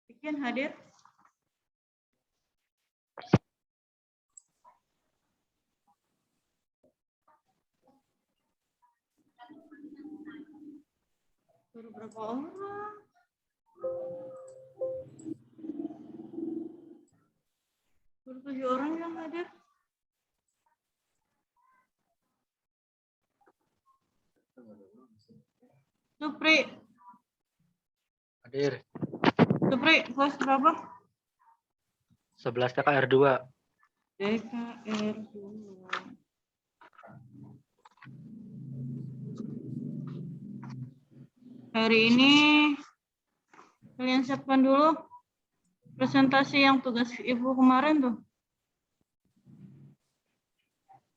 Ikian hadir. Suruh berapa orang? Suruh 7 orang yang hadir. Supri. Hadir. Supri, kelas berapa? 11 TKR 2. TKR 2. Hari ini kalian siapkan dulu presentasi yang tugas Ibu kemarin tuh.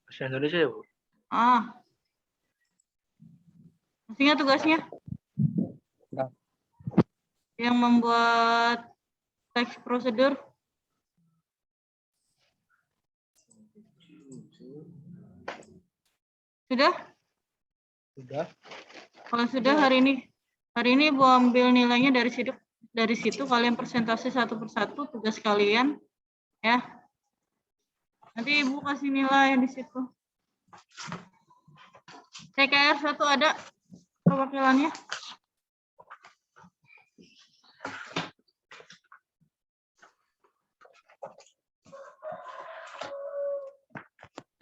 Bahasa Indonesia ya, Bu? Masih ingat tugasnya? Ya. Yang membuat teks prosedur. Sudah? Sudah. Kalau sudah hari ini Ibu ambil nilainya dari situ kalian presentasi satu persatu tugas kalian ya. Nanti Ibu kasih nilai di situ. TKR 1 ada perwakilannya.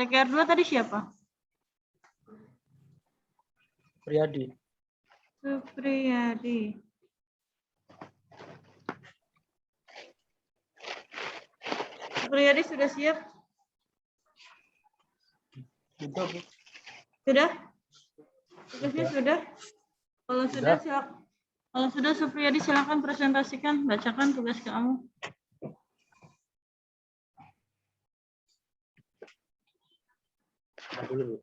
TKR 2 tadi siapa? Supriyadi. Supriyadi. Supriyadi sudah siap? Sudah, Bu. Sudah? Tugasnya sudah? Kalau sudah Supriyadi silakan presentasikan, bacakan tugas kamu. Dulu, Bu.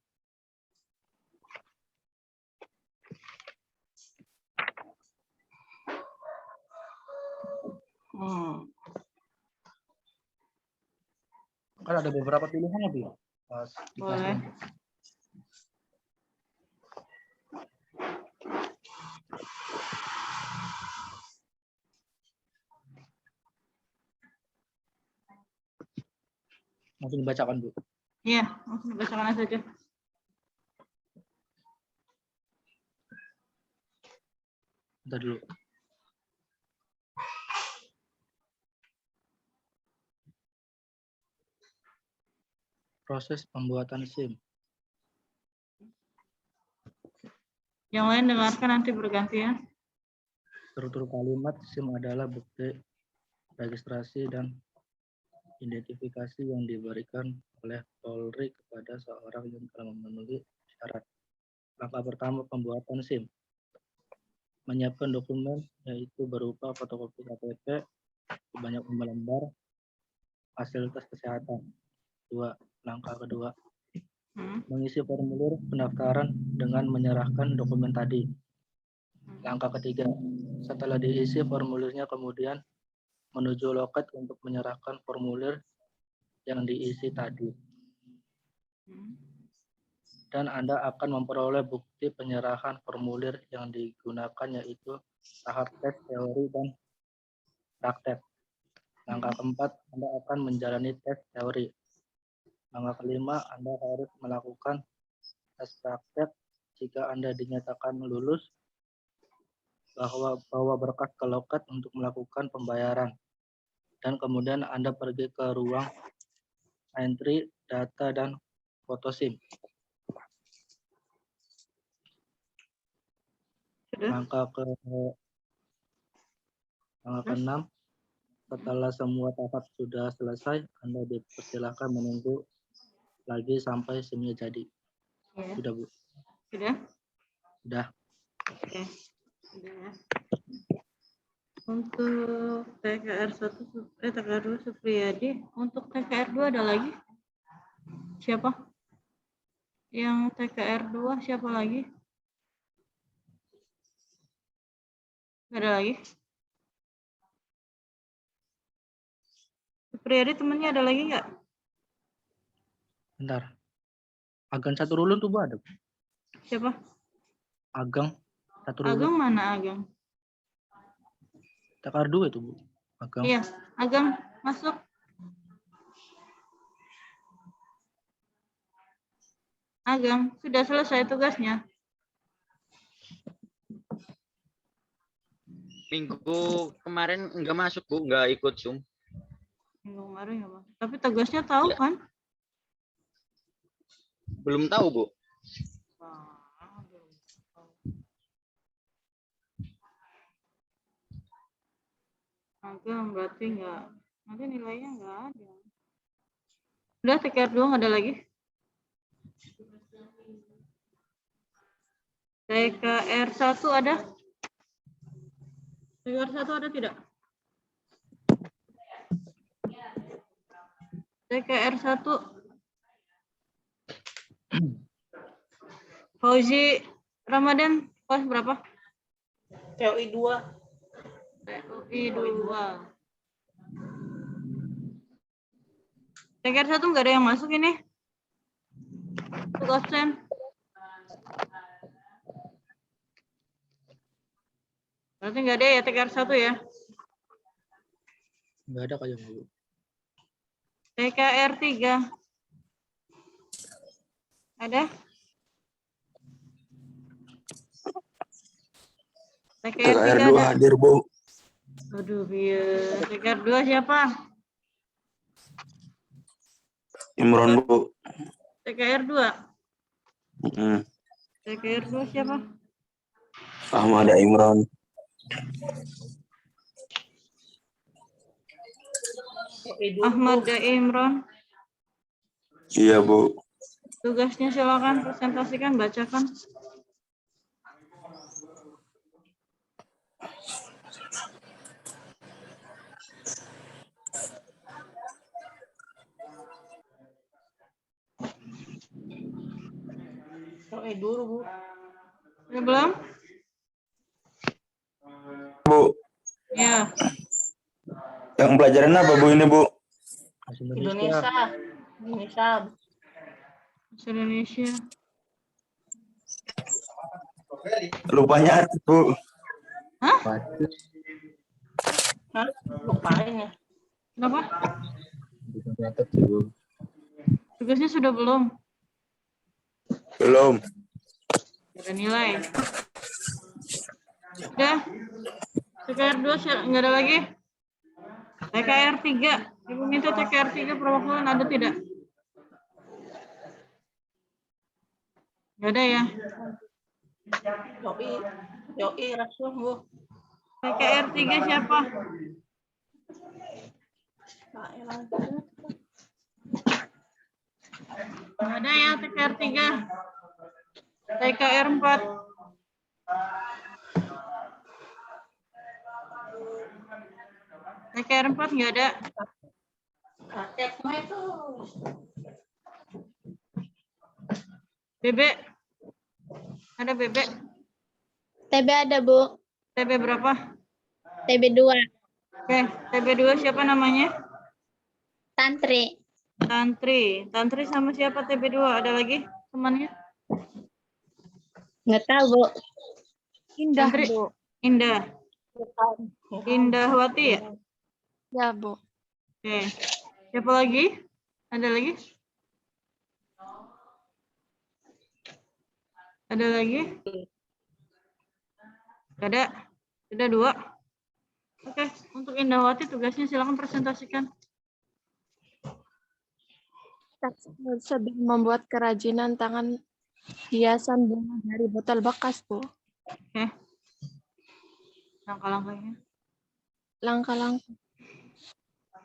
Kan ada beberapa pilihan ya, Bu. Boleh. Langsung dibacakan, Bu. Iya, langsung dibacakan saja. Bentar dulu. Proses pembuatan SIM. Yang lain dengarkan nanti bergantian. Struktur kalimat SIM adalah bukti registrasi dan identifikasi yang diberikan oleh Polri kepada seorang yang telah memenuhi syarat. Langkah pertama pembuatan SIM. Menyiapkan dokumen yaitu berupa fotokopi KTP sebanyak 5 lembar, hasil tes kesehatan. 2. Langkah kedua. Mengisi formulir pendaftaran dengan menyerahkan dokumen tadi. Langkah ketiga. Setelah diisi formulirnya kemudian menuju loket untuk menyerahkan formulir yang diisi tadi. Dan Anda akan memperoleh bukti penyerahan formulir yang digunakan yaitu tahap tes teori dan praktek. Langkah keempat, Anda akan menjalani tes teori. Langkah kelima, Anda harus melakukan tes praktek. Jika Anda dinyatakan lulus, bawa berkas ke loket untuk melakukan pembayaran. Dan kemudian Anda pergi ke ruang entry, data, dan foto SIM. Langkah ke-6, setelah semua tahap sudah selesai, Anda dipersilakan menunggu lagi sampai SIM-nya jadi. Ya. Sudah, Bu? Sudah? Sudah. Oke. Sudah. Untuk TKR 1, TKR 2 Supriyadi. Untuk TKR 2 ada lagi? Siapa? Yang TKR 2 siapa lagi? Ada lagi? Supriyadi temannya ada lagi nggak? Bentar. Agang Caturulun tuh Bu ada. Siapa? Agang Caturulun. Ageng mana Ageng? TKR 2 itu Bu. Agang. Iya, Ageng masuk. Ageng, sudah selesai tugasnya. Minggu kemarin enggak masuk Bu, enggak ikut Zoom. Minggu kemarin ya, Bang. Tapi tugasnya tahu Iya. kan? Belum tahu Bu. Ageng berarti enggak. Nanti nilainya enggak ada. Udah TKR 2 enggak ada lagi? TKR 1 ada? TKR 1 ada tidak? TKR 1 Fauzi Ramadan kelas berapa? TOI 2. TOI 2. TKR 1 enggak ada yang masuk ini? Untuk absen. Berarti enggak ada ya TKR 1 ya? Enggak ada kayaknya Bu. TKR 3. Ada? TKR 3 TKR 2 ada? hadir, Bu. Aduh, iya. TKR 2 siapa? Imron, Bu. TKR 2. Mm. TKR 2 siapa? Ahmad Imron. Ahmad Imron. Iya, Bu. Tugasnya silakan presentasikan, bacakan. TOI dulu, Bu. Udah belum? Bu, Ya. yang pelajaran apa, Bu, ini, Bu? Bahasa Indonesia. Indonesia. Bahasa Indonesia. Lupa nyatet, Bu. Hah? Hah? Lupain ya. Kenapa? Nyatet, Bu. Tugasnya sudah belum? Belum. Ada nilai. Udah. TKR 2 nggak ada lagi? TKR 3. Ibu minta TKR 3 perwakilan ada tidak? Nggak ada ya? TOI Rasul, Bu. TKR 3 siapa? Nggak ada ya TKR 3. TKR 4. TKR 4 nggak ada. Raketnya itu. BB. Ada BB. TB ada, Bu. TB berapa? TB 2. Oke, TB 2 siapa namanya? Tantri. Tantri. Tantri sama siapa TB 2? Ada lagi temannya? Nggak tahu, Bu. Indah, Tantri. Bu. Indah. Indahwati ya? Ya, Bu. Oke. Siapa lagi? Ada lagi? Ada lagi? Gak ada. Sudah 2. Oke, untuk Indahwati tugasnya silakan presentasikan. Kita sedang membuat kerajinan tangan hiasan bunga dari botol bekas, Bu. Oke. Langkah-langkahnya. Langkah-langkah.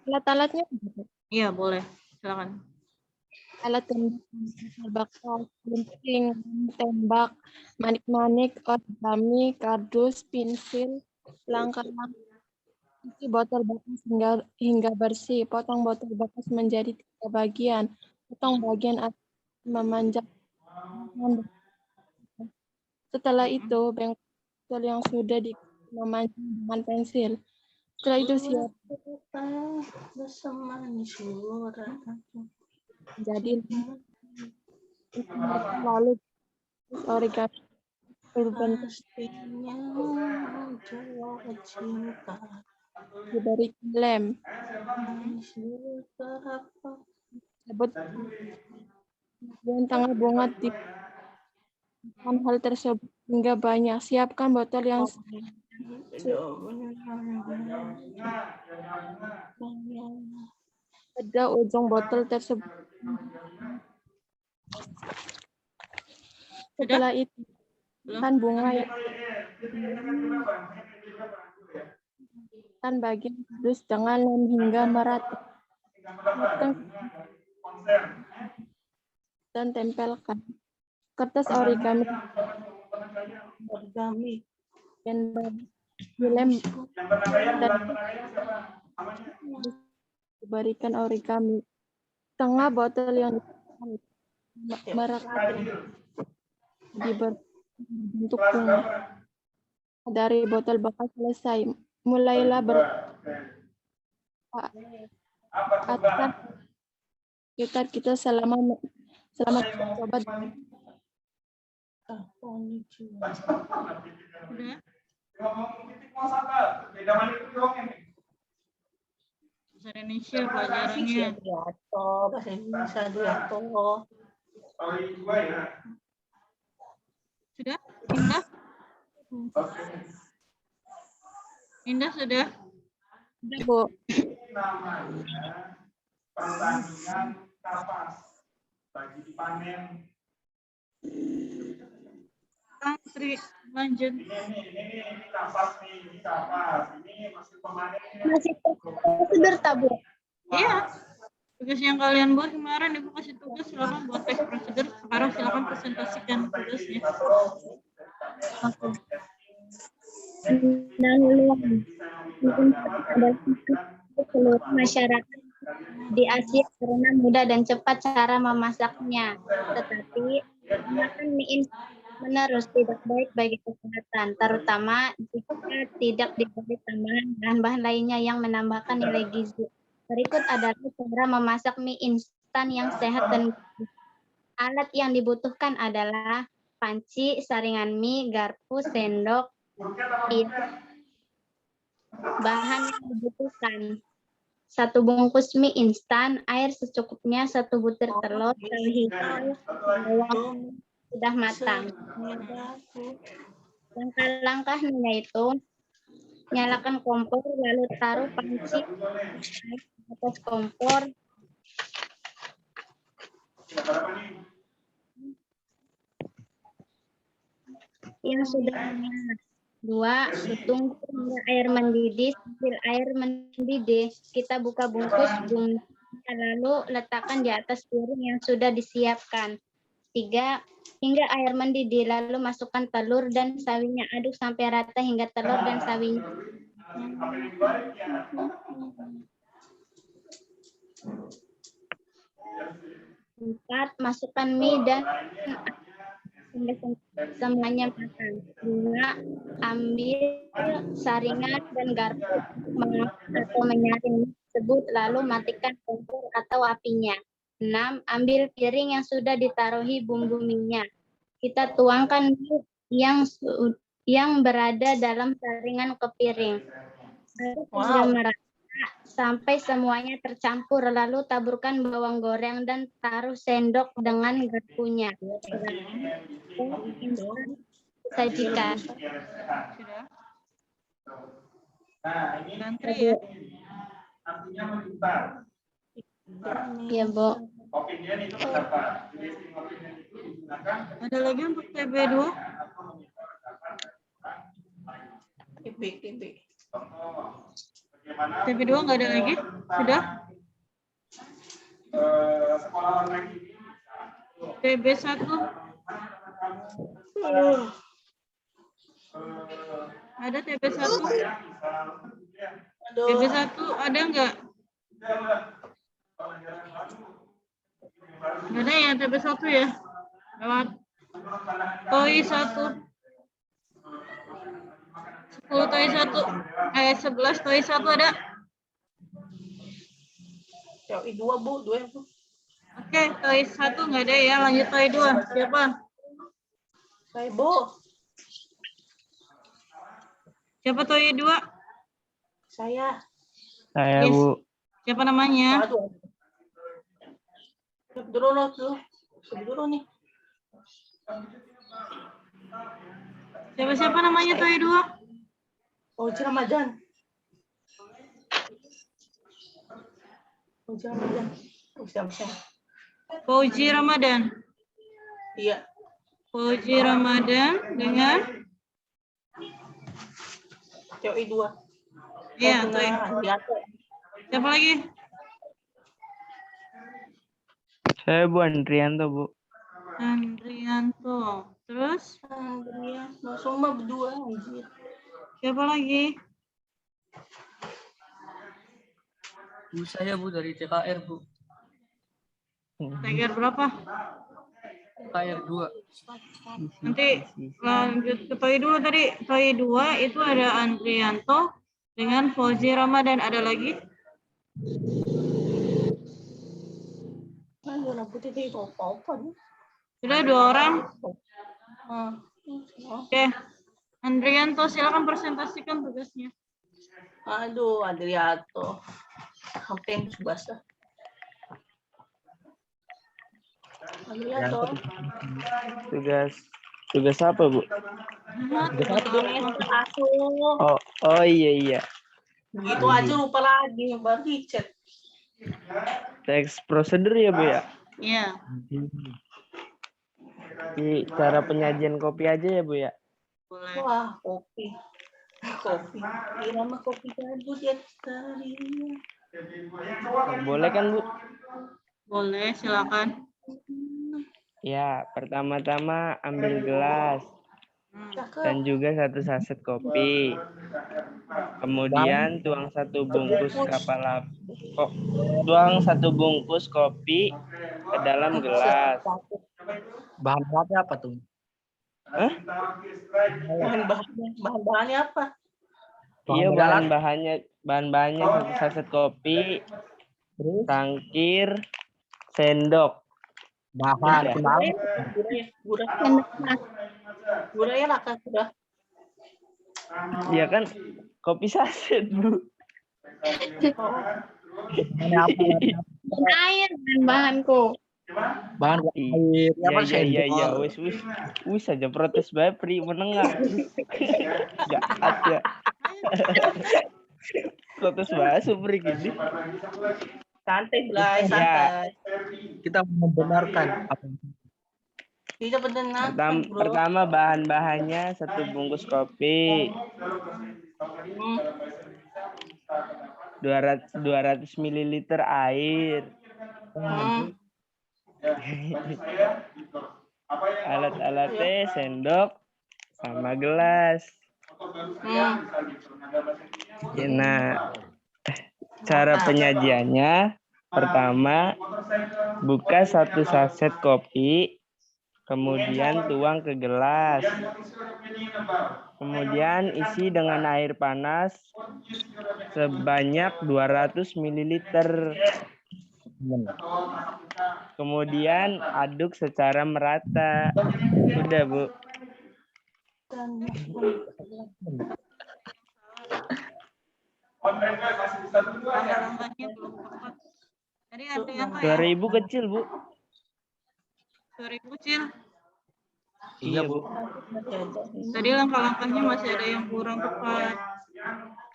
Alat-alatnya, Bu. Iya, boleh. Silakan. Alat tembak, botol bekas, gunting, tembak, manik-manik, origami, kardus, pensil, langkah-langkah. Isi botol bekas hingga bersih. Potong botol bekas menjadi 3 bagian. Potong bagian atas, memanjang. Setelah itu, bengkok botol yang sudah memanjang dengan pensil. Setelah itu siap. Jadi lalu origami berbentuk Pastinya jawab cinta. diberi lem. Berapa Sebut bagian tengah bunga kan hal tersebut hingga banyak. Siapkan botol yang pada ujung botol tersebut. Setelah itu, kan bunga yang kan bagian kardus dengan lem hingga merata. Dan tempelkan kertas origami dan dilem dan diberikan origami. Tengah botol yang merekat dibentuk bunga. Dari botol bekas selesai, mulailah berangkat sekitar kita selama kita coba. Udah? Bahasa Indonesia pelajarannya. bahasa Indonesia Diato. Sudah? Indah? Indah sudah? Udah, Bu. Pertandingan kapas bagi panen. Tantri, lanjut. Ini kapas nih, ini kapas. Ini masih pemanen. Masih prosedur tabur. Iya. Tugas yang kalian buat kemarin Ibu kasih tugas silakan buat teks prosedur. Sekarang silakan presentasikan tugasnya. Pendahuluan adalah seluruh masyarakat di Asia karena mudah dan cepat cara memasaknya. Tetapi makan mie instan menerus tidak baik bagi kesehatan, terutama jika tidak diberi tambahan bahan-bahan lainnya yang menambahkan nilai gizi. Berikut adalah cara memasak mie instan yang sehat dan gizi. Alat yang dibutuhkan adalah panci, saringan mie, garpu, sendok, bahan yang dibutuhkan: 1 bungkus mie instan, air secukupnya, 1 butir telur, telur hijau, bawang sudah matang. Langkah-langkahnya yaitu nyalakan kompor, lalu taruh panci di atas kompor. Yang sudah menyala. 2. Tunggu hingga air mendidih. Sambil air mendidih, kita buka bungkus bumbu, lalu letakkan di atas piring yang sudah disiapkan. 3. Hingga air mendidih, lalu masukkan telur dan sawinya. Aduk sampai rata hingga telur dan sawinya. 4. Masukkan mie dan hingga semuanya matang. 5. Ambil saringan dan garpu atau menyaring mie tersebut, lalu matikan kompor atau apinya. 6. Ambil piring yang sudah ditaruhi bumbu mie-nya. Kita tuangkan mie yang berada dalam saringan ke piring. Hingga merata sampai semuanya tercampur, lalu taburkan bawang goreng dan taruh sendok dengan garpunya. Sajikan. Sudah? Nah, ini Tantri ya. artinya menjutar. Ya, Bu. Opinion itu pendapat. Jadi opinion itu digunakan Ada lagi untuk TB2? TB. contoh bagaimana TB2 nggak ada lagi? Sudah? sekolah online ini TB1? Ada TB1? TB1 ada nggak? Nggak ada ya TB1 ya? Lewat TOI 1. 10 TOI 1. 11 TOI 1 ada? TOI 2, Bu. 2 Bu. Oke, TOEIC 1 nggak ada ya. Lanjut TOEIC 2. Siapa? Saya Bu. Siapa TOEIC 2? Saya. Saya, Yes. Bu. Siapa namanya? Aduh. Siap dulu nih. Siapa namanya TOEIC 2? Fauzi Ramadan. Fauzi Ramadan. Oh, siapa? Fauzi Ramadan. Iya. Fauzi Ramadan dengan TOEIC 2. iya, Dengan TOEIC. Andrianto. Siapa lagi? Saya Bu Andrianto, Bu. Andrianto. Terus Andrianto. Semua berdua anjir. siapa lagi? Bu, saya Bu dari CKR Bu. TKR berapa? CKR 2. Nanti lanjut ke TOEIC dulu tadi. TOEIC 2 itu ada Andrianto dengan Fauzi Ramadan. Ada lagi? Warna putih itu apa nih? Sudah 2 orang. Ah. Oke. Andrianto, silakan presentasikan tugasnya. Aduh, Andrianto. Hampir basah. Andrianto. Tugas apa, Bu? Aku. Oh iya. Gitu aja lupa lagi. Baru dicet. Teks prosedur ya, Bu ya? Iya. Di cara penyajian kopi aja ya, Bu ya? Boleh. Wah, kopi. Kira mah kopi gadu dia tadi. Boleh kan, Bu? Boleh, silakan. Ya, pertama-tama ambil gelas dan juga 1 saset kopi. Kemudian tuang 1 bungkus tuang 1 bungkus kopi ke dalam gelas. Bahan-bahannya apa tuh? Hah? Bahan-bahannya apa? Iya, bahan-bahannya 1 saset kopi, tangkir, sendok. Bahan Guranya laka sudah. Iya kan kopi saset, Bu. Air bahanku. bahan air. Iya. Wis aja protes bae Pri menengah. Enggak ada. Protes bae Supri gini. Santai, Blay, santai. Kita membenarkan apa Tidak benar, bro. Pertama bahan-bahannya 1 bungkus kopi, 200 ml air, alat-alatnya sendok sama gelas. Nah, cara penyajiannya pertama buka 1 saset kopi, kemudian tuang ke gelas, kemudian isi dengan air panas sebanyak 200 ml. Kemudian aduk secara merata. Udah, Bu. Langkah-langkahnya belum tepat. Tadi ada yang Suara Ibu kecil, Bu. Suara Ibu kecil. Iya, Bu. Tadi langkah-langkahnya masih ada yang kurang tepat.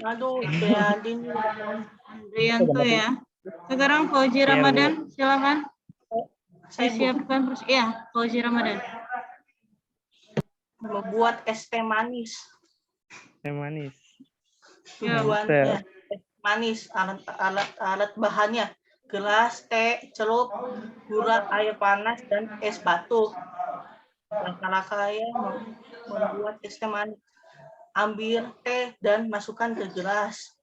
Aduh, Andin. Andrianto ya. Sekarang Fauzi Ramadan, silakan. Saya siapkan terus. Iya, Fauzi Ramadan. Membuat es teh manis. Teh manis. Tujuannya teh manis, alat bahannya gelas, teh, celup, gula, air panas, dan es batu. Langkah-langkahnya membuat es teh manis. Ambil teh dan masukkan ke gelas.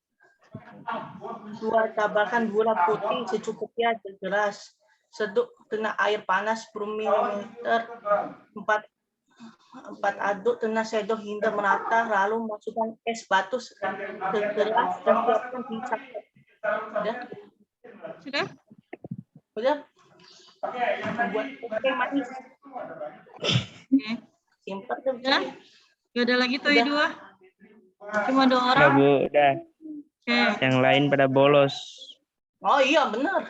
Taburkan gula putih secukupnya ke gelas. Seduk kena air panas 10 ml. 4 aduk kena sendok hingga merata, lalu masukkan es batu ke gelas dan siapkan di saset. Sudah? Sudah? Udah? Buat es manis. Oke. Simpan tuh. Udah? Gak ada lagi tuh Udah. dua. Cuma 2 Udah orang. Bu, udah. Oke. Yang lain pada bolos. Oh iya benar.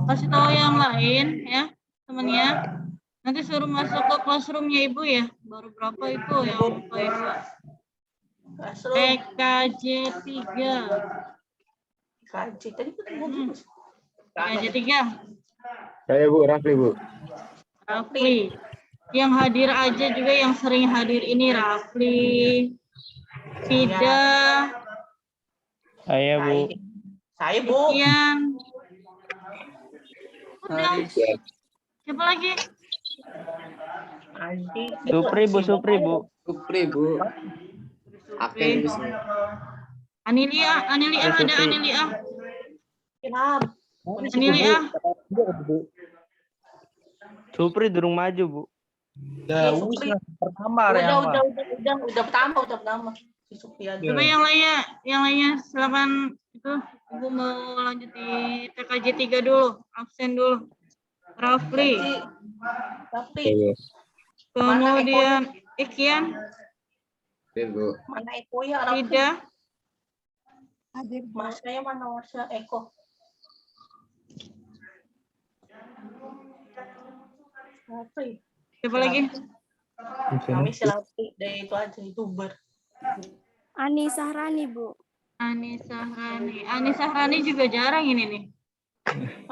Kasih tahu yang lain ya, temennya. Nanti suruh masuk ke classroom-nya Ibu ya. Baru berapa itu yang lupa Ibu? TKJ 3. KJ tadi TKJ 3. Saya Bu, Rafli Bu. Rafli. Yang hadir aja juga yang sering hadir ini Rafli, Fida, Saya Bu. Saya Bu. Ian. Udah. Haris. Siapa lagi? Supri Bu, Supri Bu. Supri Bu. Supri. Anilia Ya, ada Supri. Anilia. Kenapa? Anilia. Supri durung maju Bu. Udah, pertama Udah pertama. Si Supri aja. Coba yang lainnya silakan itu Ibu mau lanjut di TKJ 3 dulu, absen dulu. Rafli, Tapi kemudian Ikian, Bu. mana Eko ya? Rafli? Fida, Masnya mana Masnya Eko? Rafli. siapa lagi? Kami Rafli dari itu aja YouTuber. Ani Sahrani, Bu. Ani Sahrani juga jarang ini nih.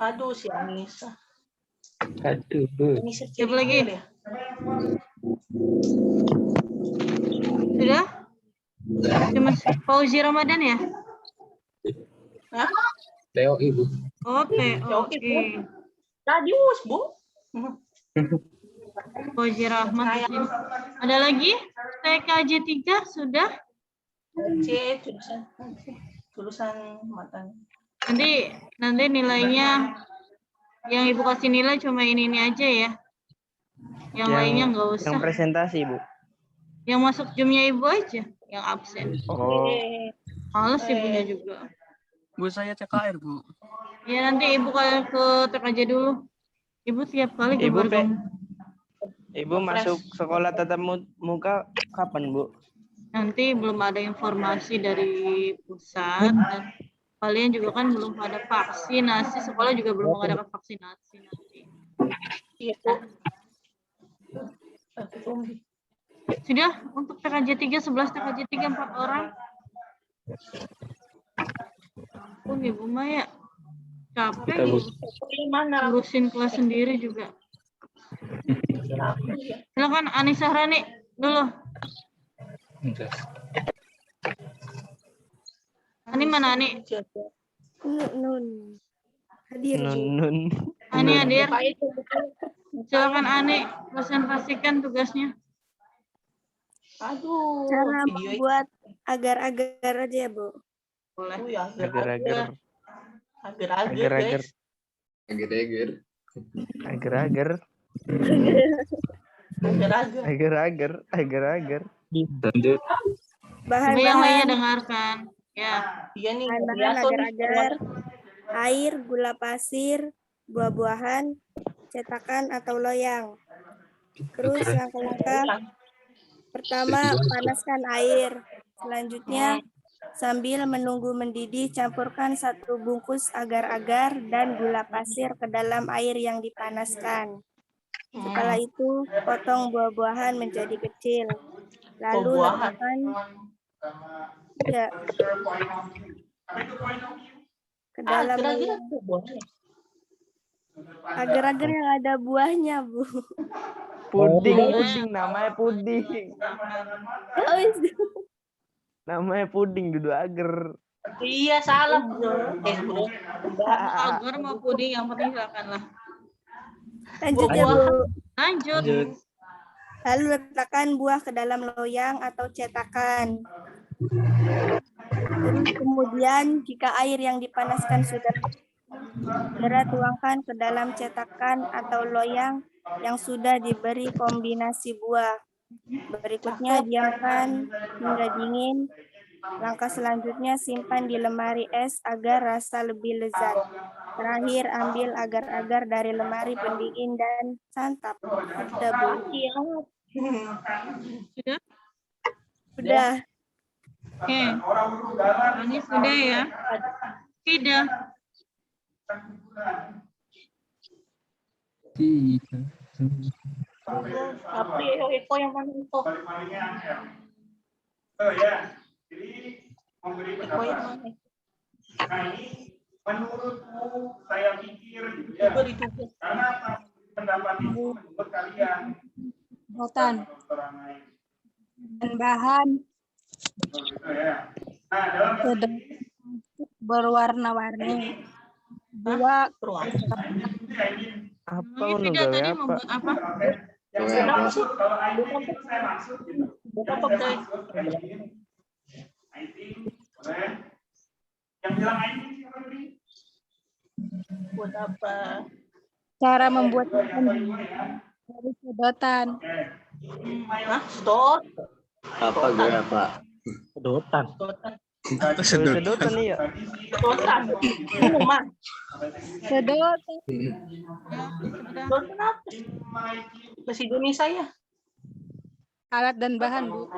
Aduh si Anissa. Aduh Bu. Anissa Siapa lagi? ya? Sudah? Cuma Fauzi Ramadan ya? Hah? Teo Ibu. Oke. Radius Bu. Fauzi Rahmat di sini. Ada lagi? TKJ 3 sudah? C tulisan matanya. Nanti nilainya yang Ibu kasih nilai cuma ini aja ya. Yang lainnya nggak usah. Yang presentasi Bu. Yang masuk Zoom-nya Ibu aja, yang absen. Oh. Males Ibunya juga. Bu, saya CKR, Bu. Ya nanti Ibu ke TKJ dulu. Ibu tiap kali Ibu gambar Ibu masuk sekolah tatap muka kapan Bu? nanti belum ada informasi dari pusat dan kalian juga kan belum ada vaksinasi, sekolah juga belum mengadakan vaksinasi nanti. Iya Bu. Sudah untuk TKJ 3 11 TKJ 3 4 orang. Ibu Maya capek Mana? ngurusin kelas sendiri juga. Silakan Ani Sahrani dulu. Ani mana Ani? Nun. Hadir. Nun. Ani hadir. Silakan Ani presentasikan tugasnya. Aduh. Cara video membuat agar-agar aja ya, Bu. Boleh. itu ya. Agar-agar. Agar-agar guys. Agar-agar. Agar-agar. Agar-agar. Lanjut. Coba yang lainnya Bahan-bahan dengarkan. Ya. Iya nih. bahan-bahan agar-agar, air, gula pasir, buah-buahan, cetakan atau loyang. Terus langkah-langkah pertama, panaskan air. Selanjutnya, sambil menunggu mendidih, campurkan 1 bungkus agar-agar dan gula pasir ke dalam air yang dipanaskan. Setelah itu, potong buah-buahan menjadi kecil. Lalu letakkan ke dalam agar-agar yang ada buahnya, Bu. Puding namanya puding. Namanya puding duduk agar. Iya salah bro. Bro. Agar mau puding yang penting silakan lah. Lanjut ya, Bu. Lanjut. Lalu letakkan buah ke dalam loyang atau cetakan. Terus kemudian jika air yang dipanaskan sudah segera tuangkan ke dalam cetakan atau loyang yang sudah diberi kombinasi buah. Berikutnya diamkan hingga dingin. Langkah selanjutnya simpan di lemari es agar rasa lebih lezat. Terakhir, ambil agar-agar dari lemari pendingin dan santap. Sudah, Bu. Sudah? Sudah. Oke. Ini sudah ya? Tidak. Apa ya Eko yang mana Eko? Jadi memberi Eko yang pendapat. mana? Nah ini menurutku saya pikir gitu ya. Karena pendapat itu menurut kalian. Botan dan bahan Gitu ya. Nah dalam berwarna-warni. Dua Apa Ini unu tidak gawe tadi apa? membuat apa? yang saya maksud, kalau I think itu saya maksud gitu. Berapa guys? I think boleh. Yang bilang I think siapa tadi? Buat apa? cara membuat dari sedotan. Hah? Sedot? Apa gue apa? Sedotan. Sedotan iya. Sedotan. Minuman. Sedotan. Sedotan apa? Bahasa Indonesia ya? Alat dan bahan, Bu.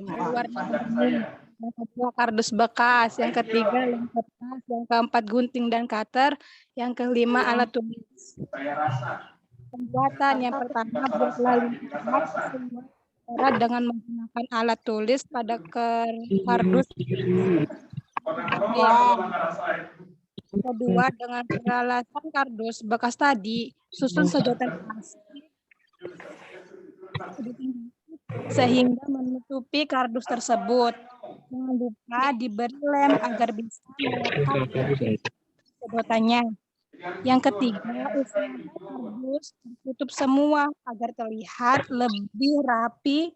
Warna bening. Yang kedua kardus bekas, yang ketiga lem kertas, yang keempat gunting dan cutter, yang kelima alat tulis. Pembuatan yang pertama buatlah lima semua cara dengan menggunakan alat tulis pada kardus. Kedua, dengan peralasan kardus bekas tadi, susun sedotan plastik sehingga menutupi kardus tersebut. Jangan lupa diberi lem agar bisa melekat sedotannya. Yang ketiga, usahakan kardus tertutup semua agar terlihat lebih rapi.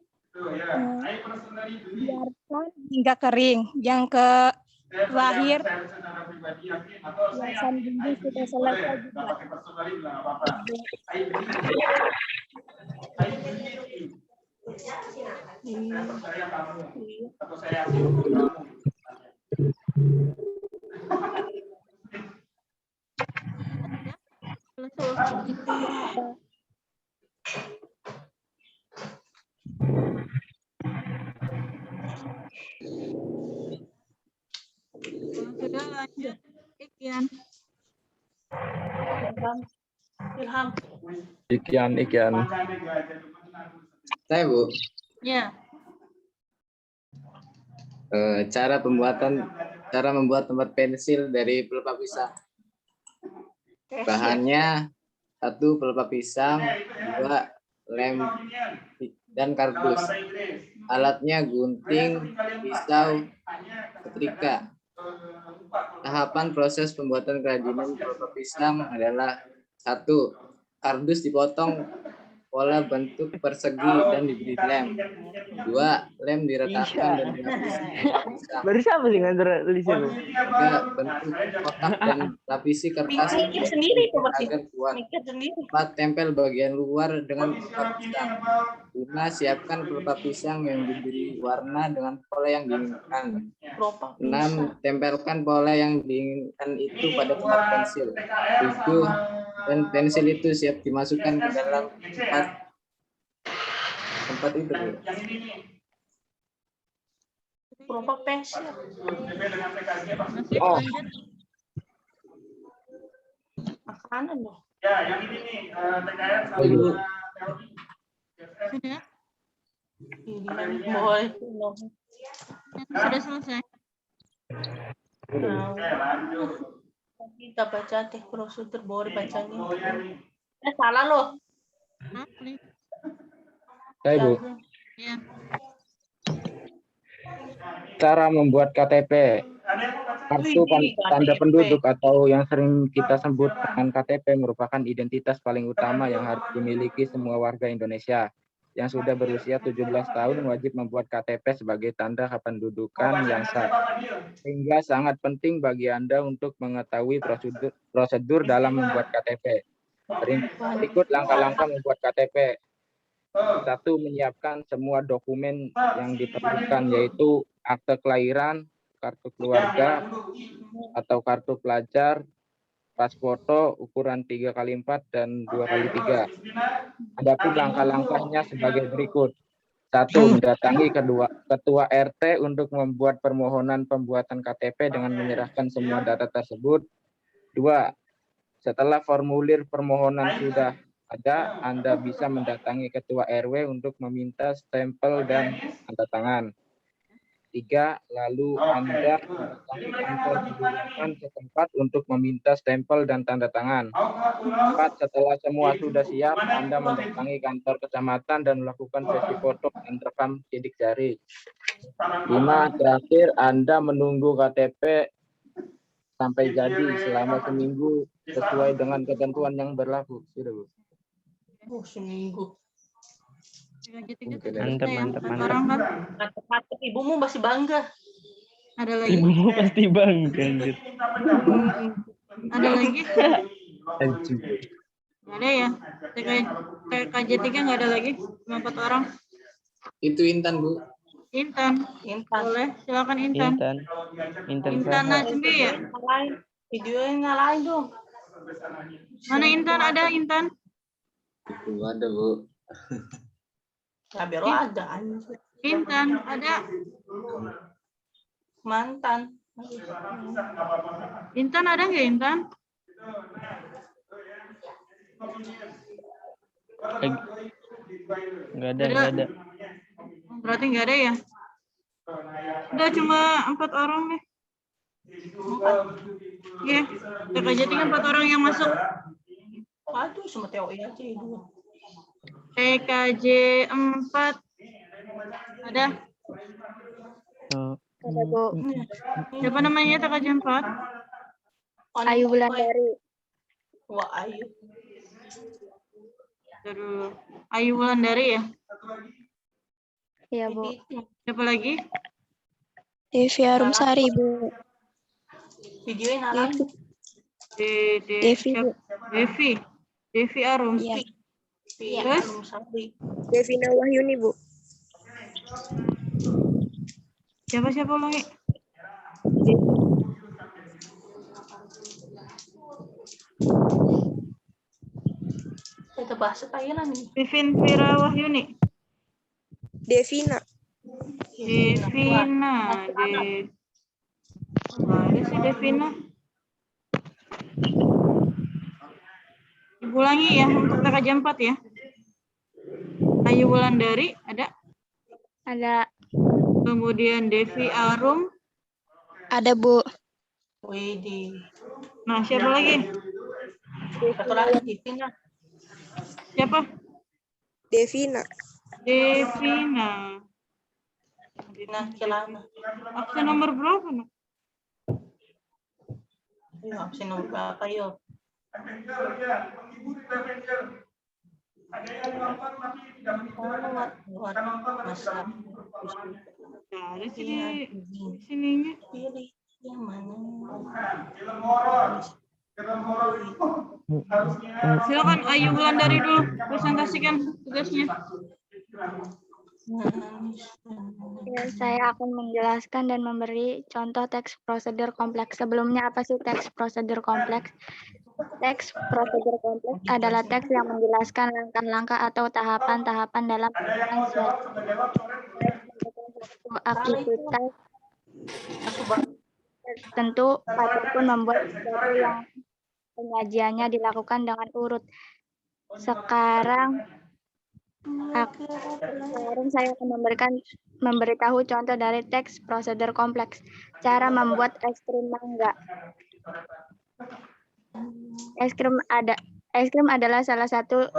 Biarkan hingga kering. Yang terakhir, hiasan dinding sudah selesai juga. Sudah lanjut. Ikian. Ilham. Ikian. Saya Bu, Ya. cara membuat tempat pensil dari pelepah pisang. Bahannya 1 pelepah pisang, 2 lem dan kardus. Alatnya gunting, pisau, setrika. Tahapan proses pembuatan kerajinan pelepah pisang adalah 1. Kardus dipotong pola bentuk persegi dan diberi lem. 2. Lem diratakan dan dilapisi pisang. Baru siapa sih ngantar tulisan? 3. Bentuk kotak dan lapisi kertas Mikir sendiri tuh berarti. agar kuat. Mikir sendiri. 4. Tempel bagian luar dengan pelepah pisang. 5. Siapkan pelepah pisang yang diberi warna dengan pola yang diinginkan. 6. Tempelkan pola yang diinginkan itu pada tempat pensil. 7. Dan pensil itu siap dimasukkan ke dalam tempat itu. Kelompok pensil. Oh. Makanan loh. Ya, yang ini nih TKR sama Sudah? Boleh. Sudah selesai. Kita baca teh prosedur boleh bacanya. Salah loh. Saya Bu, Ya. cara membuat KTP, kartu tanda penduduk atau yang sering kita sebut dengan KTP merupakan identitas paling utama yang harus dimiliki semua warga Indonesia. Yang sudah berusia 17 tahun wajib membuat KTP sebagai tanda kependudukan yang sah. Sehingga sangat penting bagi Anda untuk mengetahui prosedur dalam membuat KTP. Berikut langkah-langkah membuat KTP. 1. Menyiapkan semua dokumen yang diperlukan, yaitu akte kelahiran, kartu keluarga atau kartu pelajar, pas foto ukuran 3x4 dan 2x3. Adapun langkah-langkahnya sebagai berikut. 1. Mendatangi ketua RT untuk membuat permohonan pembuatan KTP dengan menyerahkan semua data tersebut. 2. Setelah formulir permohonan sudah ada, Anda bisa mendatangi ketua RW untuk meminta stempel dan tanda tangan. 3. Lalu Anda mendatangi kantor kelurahan setempat untuk meminta stempel dan tanda tangan. 4. Setelah semua sudah siap, Anda mendatangi kantor kecamatan dan melakukan sesi foto dan rekam sidik jari. 5. Terakhir, Anda menunggu KTP sampai jadi selama seminggu sesuai dengan ketentuan yang berlaku. Sudah, Bu. Oh, seminggu. Mantap. Orang kan Mantap, ibumu masih bangga. ada lagi. Ibumu pasti bangga, anjir. Ada lagi? Anjir. Nggak ada ya? TKJ 3 nggak ada lagi? Cuma 4 orang. Itu Intan, Bu. Intan. Boleh, silakan Intan. Intan Intan Najmi ya? Videonya nyalain dong. Mana Intan? Ada Intan? Itu ada, Bu. Ya biar lo ada. Intan, ada. Mantan. Intan ada nggak Intan? Nggak ada. Berarti nggak ada ya? Udah cuma 4 orang deh. Iya, TKJ 3 4 orang yang masuk. Aduh, sama TOI aja itu. TKJ 4 ada? Ada, Bu. Siapa namanya TKJ 4? Ayu Wulandari. Wah, Ayu. Terus Ayu Wulandari ya? Iya, Bu. Siapa lagi? Devi Arumsari, Bu. Videonya nyalain. Devi, Bu. Devi Arum. Iya. Terus? Devina Wahyuni, Bu. Siapa lagi? Itu bahasa Thailand nih. Vivin Vira Wahyuni. Devina. Ada sih Devina. Ulangi ya untuk TKJ 4 ya. Ayu Wulandari ada? Ada. Kemudian Devi Arum. Ada, Bu. Widih. Nah, siapa lagi? Satu lagi Devina. Siapa? Devina. Devina. Devina Kilana. Absen nomor berapa, Nak? Ayo, absen nomor berapa, yuk? Ada yang nonton tapi tidak mengikuti. Nah, ada sini sininya. Pilih yang mana? Film horor. Silakan Ayu Wulandari dulu presentasikan tugasnya. Ya, saya akan menjelaskan dan memberi contoh teks prosedur kompleks. Sebelumnya apa sih teks prosedur kompleks? Teks prosedur kompleks adalah teks yang menjelaskan langkah-langkah atau tahapan-tahapan dalam melakukan suatu aktivitas tertentu ataupun membuat sesuatu yang penyajiannya dilakukan dengan urut. Sekarang saya akan memberitahu contoh dari teks prosedur kompleks. Cara membuat es krim mangga. Es krim adalah salah satu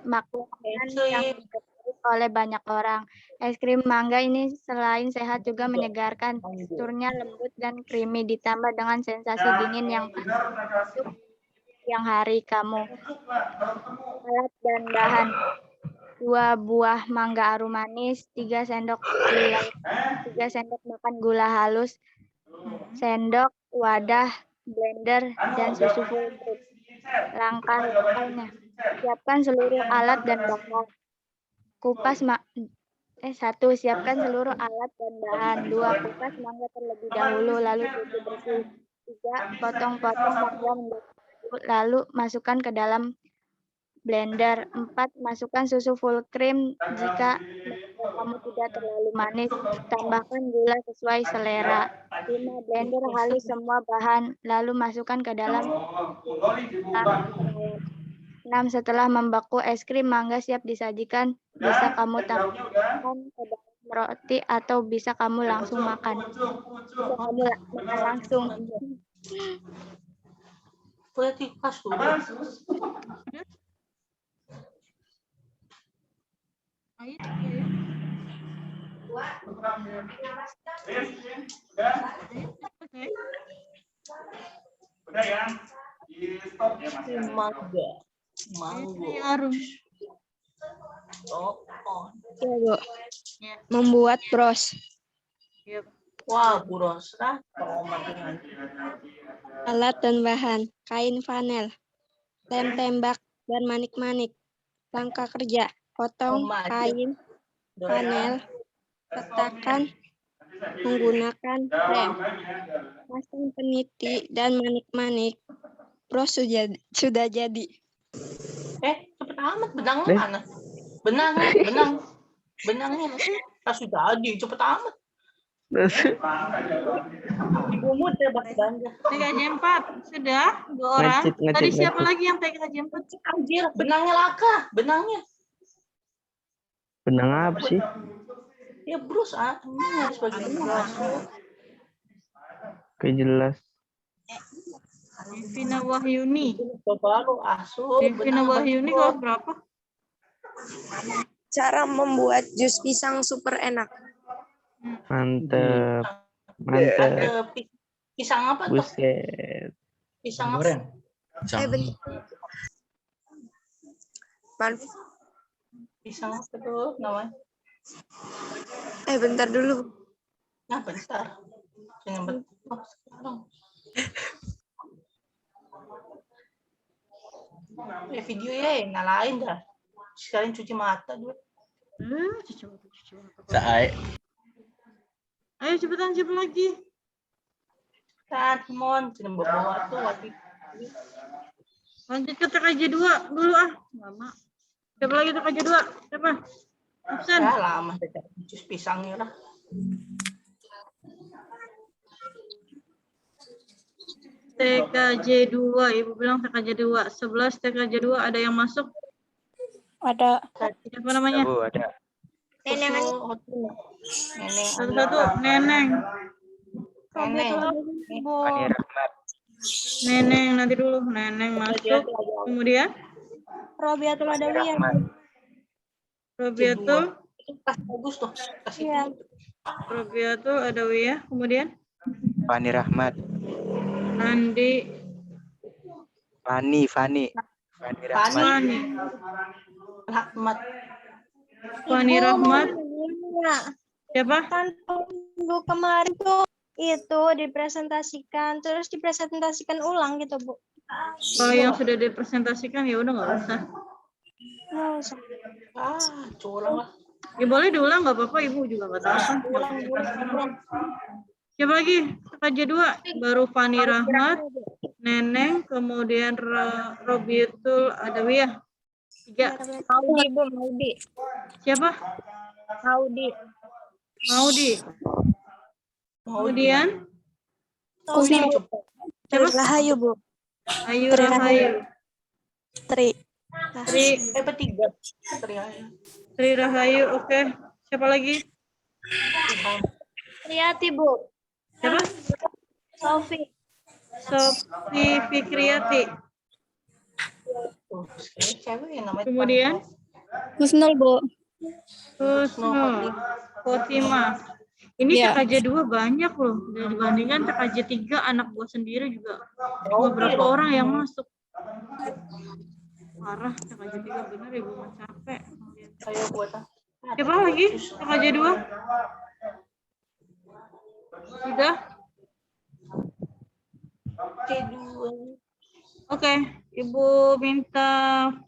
makanan yang diketahui oleh banyak orang. Es krim mangga ini selain sehat juga menyegarkan, teksturnya lembut dan creamy ditambah dengan sensasi dingin yang siang hari kamu. Alat dan bahan: 2 buah mangga arum manis, 3 sendok makan gula halus, sendok, wadah, blender, dan susu full cream. Langkah-langkahnya: siapkan seluruh alat dan bahan. 1. Siapkan seluruh alat dan bahan. 2. Kupas mangga terlebih dahulu, lalu cuci bersih. 3. Potong-potong mangga lalu masukkan ke dalam blender. 4. Masukkan susu full cream jika kamu tidak terlalu manis. Tambahkan gula sesuai selera. 5. Blender halus semua bahan, lalu masukkan ke dalam 6. Setelah membeku es krim mangga siap disajikan. Bisa kamu tambahkan ke dalam roti atau bisa kamu langsung makan. Bisa kamu makan langsung. Boleh dikupas dulu. Udah ya. Di stop ya Mas. Mangga. Oh. Ya, Bu. Membuat bros. Wah, bros. Alat dan bahan. Kain flanel. Lem tembak dan manik-manik. Langkah kerja. Potong kain flanel. Retakan menggunakan lem. Pasang peniti dan manik-manik. Bros sudah jadi. Cepet amat, benangnya mana? Benangnya sudah jadi, cepet amat. Ibumu tebak ganja. TKJ 4 sudah 2 orang. Tadi siapa lagi yang TKJ 4? Anjir, benangnya laka, benangnya. Benang apa sih? Ya bros, ini harus bagaimana? Oke, jelas. Devina Wahyuni. Devina Wahyuni kelas berapa? Cara membuat jus pisang super enak. Mantep. Pisang apa tuh? Buset. Pisang apa? Pisang apa tuh namanya? Bentar dulu. Nah, bentar. Sekarang. Video ya, nyalain dah. Sekalian cuci mata dulu. Cuci mata. Ayo cepetan siapa lagi? Mon, bawa tuh waktu. Lanjut ke TKJ 2 dulu lama. Siapa lagi TKJ 2? Siapa? Absen. Ya lama jus pisangnya lah. TKJ 2, Ibu bilang TKJ 2. 11 TKJ 2 ada yang masuk? Ada. Siapa namanya? Ada. Neneng. Satu-satu, Neneng. Neneng, nanti dulu. Neneng masuk. Kemudian? Robiatul Adawiyah. Robiatul. Bagus tuh. Iya. Robiatul Adawiyah. Kemudian? Fani Rahmat. Andi. Fani Rahmat. Fani Rahmat. Siapa? Kan minggu kemarin tuh itu dipresentasikan, terus dipresentasikan ulang gitu, Bu. Kalau yang sudah dipresentasikan ya udah nggak usah. Nggak usah. Curang lah. Ya boleh diulang nggak apa-apa, Ibu juga nggak tahu kan. Siapa lagi? TKJ 2 baru Fani Rahmat, Neneng, kemudian Robiatul Adawiyah. 3. Maudi, Bu, Maudi. Siapa? Maudi. Kemudian siapa? Rahayu, Bu. Ayu Rahayu. Tri. Tri Rahayu, oke. Siapa lagi? Riyati, Bu. Siapa? Sofi Fikriati. Kemudian Husnul, Bu. Husnul Khotimah. Ini TKJ 2 banyak loh. Dibandingkan TKJ 3 anak gua sendiri juga beberapa orang yang masuk. Parah, TKJ 3 bener Ibu mah capek. Siapa lagi? TKJ 2? Sudah? Oke, Ibu minta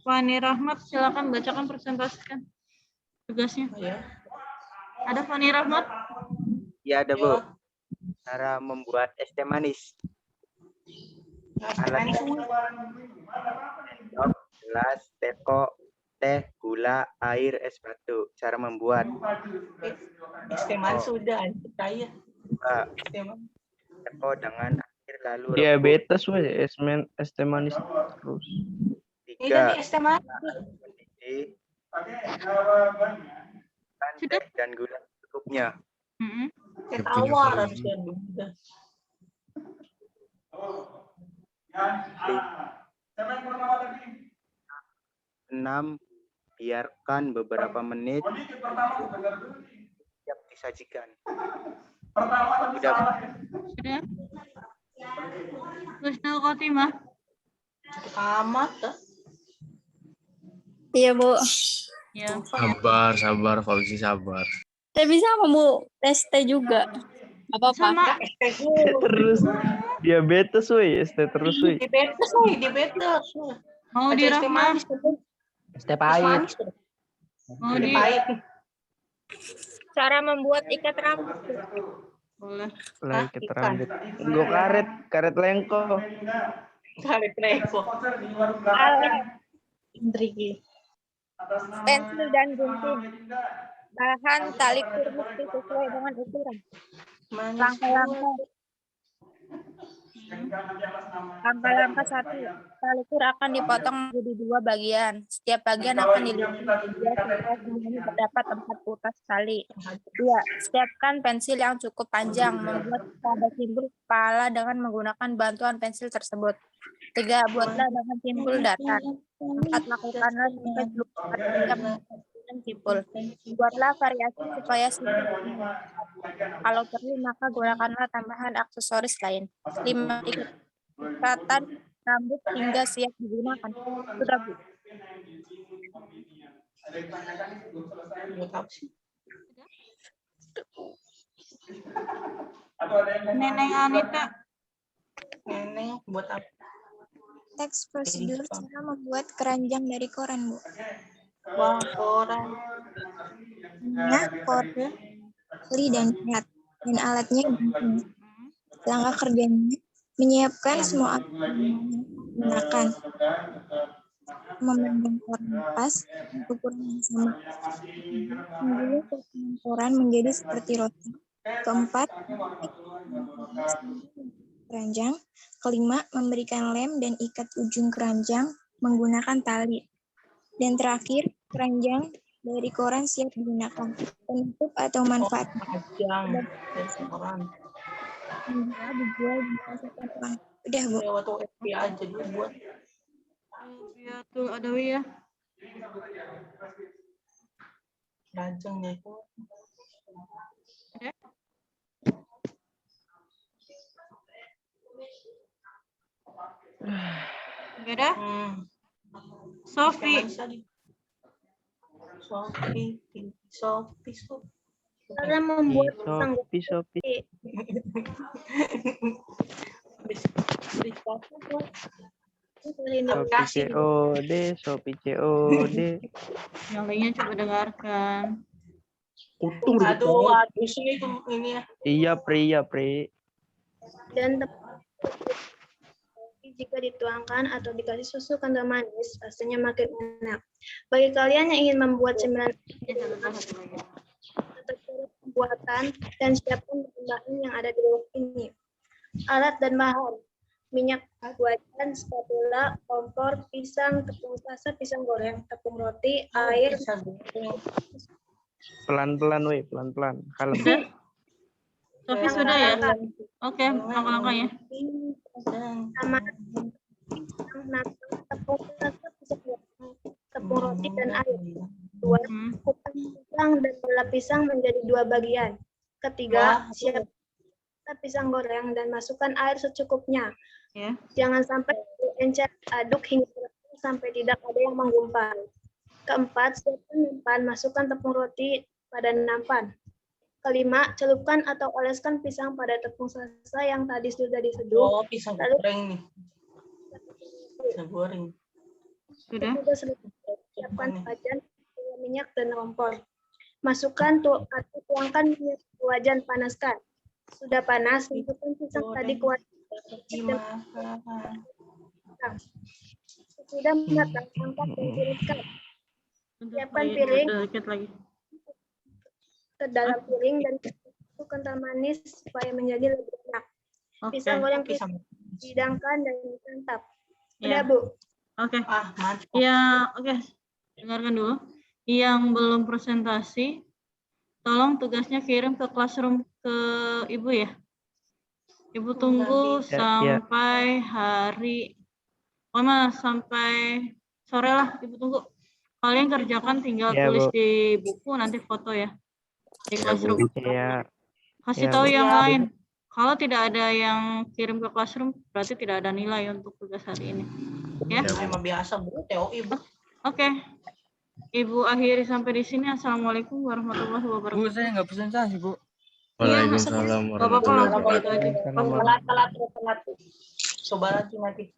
Fani Rahmat silakan bacakan presentasikan tugasnya. Ada Fani Rahmat? Ya ada Bu. Cara membuat es teh manis. Alat gelas, teko, teh, gula, air, es batu. Cara membuat. Es teh manis sudah saya. Teko dengan air lalu Diabetes weh, es teh manis terus. Ini tadi es teh manis. Teh dan gula cukupnya. Teh tawar harusnya. 6. Biarkan beberapa menit. Siap disajikan. Sudah. Sudah. Husnul Khotimah. Amat. Iya, Bu. Ya. Sabar, Fauzi sabar. Teh bisa nggak, Bu? Tes teh juga. Apa-apa. Sama. Terus diabetes weh, es teh terus weh. Diabetes. Mau dirahmat. Es teh pahit. Mau di Cara membuat ikat rambut. boleh. Lah ikat rambut. Gue karet lengko. Karet lengko. Intrigi. Pensil dan gunting. Bahan tali kur mesti sesuai dengan ukuran. Langkah-langkah 1. Tali kur akan dipotong menjadi 2 bagian. Setiap bagian akan dilipat supaya semuanya terdapat 4 utas tali. 2. Siapkan pensil yang cukup panjang. Membuat pada simbol kepala dengan menggunakan bantuan pensil tersebut. 3. Buatlah dengan simbol datar. 4. Lakukanlah sampai 24 jam simpul. Buatlah variasi supaya simbol. Kalau perlu maka gunakanlah tambahan aksesoris lain. 5. Ikatan rambut hingga siap digunakan. Sudah, Bu. Neneng Anita. Neneng buat apa? Teks prosedur cara membuat keranjang dari koran, Bu. Wah, koran. Minyak, koran, tali, dan cat. Dan alatnya gunting. Langkah kerjanya, menyiapkan semua alat yang digunakan. Memandang koran pas, ukuran yang sama. Membuat potongan koran menjadi seperti roti. 4. Keranjang. 5. Memberikan lem dan ikat ujung keranjang menggunakan tali. Dan terakhir, keranjang dari koran siap digunakan. Penutup atau manfaat. Dijual di pasaran orang. Udah, Bu. Waktu FB aja dibuat. Tuh Adawiyah. Keranjang nih. Beda? Sofi. Cara membuat Sopi. Sopi COD. Yang lainnya coba dengarkan. Aduh sih ini ya. Iya, Pri. Dan jika dituangkan atau dikasih susu kental manis, rasanya makin enak. Bagi kalian yang ingin membuat cemilan pembuatan dan siapkan bahan yang ada di bawah ini. Alat dan bahan: minyak wajan, spatula, kompor, pisang, tepung saset, pisang goreng, tepung roti, air. Pelan-pelan, weh, pelan-pelan. Kalem. Sofi sudah ya? Oke, langkah-langkahnya. Sama tepung roti dan air. 2. Kupas pisang dan bola pisang menjadi 2 bagian. 3. Siapkan pisang goreng dan masukkan air secukupnya. Ya. Jangan sampai encer, aduk hingga sampai tidak ada yang menggumpal. 4. Siapkan nampan, masukkan tepung roti pada nampan. 5. Celupkan atau oleskan pisang pada tepung salsa yang tadi sudah diseduh. Pisang goreng nih. Pisang goreng. Sudah. Siapkan wajan, minyak dan kompor. Masukkan atau tuangkan minyak ke wajan, panaskan. Sudah panas, masukkan pisang tadi ke wajan. Sudah matang, angkat dan tiriskan. Siapkan piring ke dalam piring dan masuk kental manis supaya menjadi lebih enak. Pisang goreng dihidangkan dan disantap. Udah, Bu. Oke. Ya, oke. Dengarkan dulu. Yang belum presentasi, tolong tugasnya kirim ke classroom ke Ibu ya. Ibu tunggu sampai hari, sampai sore lah. Ibu tunggu. Kalian kerjakan, tinggal tulis di buku, nanti foto ya. Di classroom. Kasih tahu yang lain. Kalau tidak ada yang kirim ke classroom, berarti tidak ada nilai untuk tugas hari ini. Ya. Memang biasa, Bu, TOI, Bu. Oke. Ibu akhiri sampai di sini. Assalamualaikum warahmatullahi wabarakatuh. Bu, saya nggak presentasi, Bu. Waalaikumsalam warahmatullahi wabarakatuh. Telat. Coba nanti.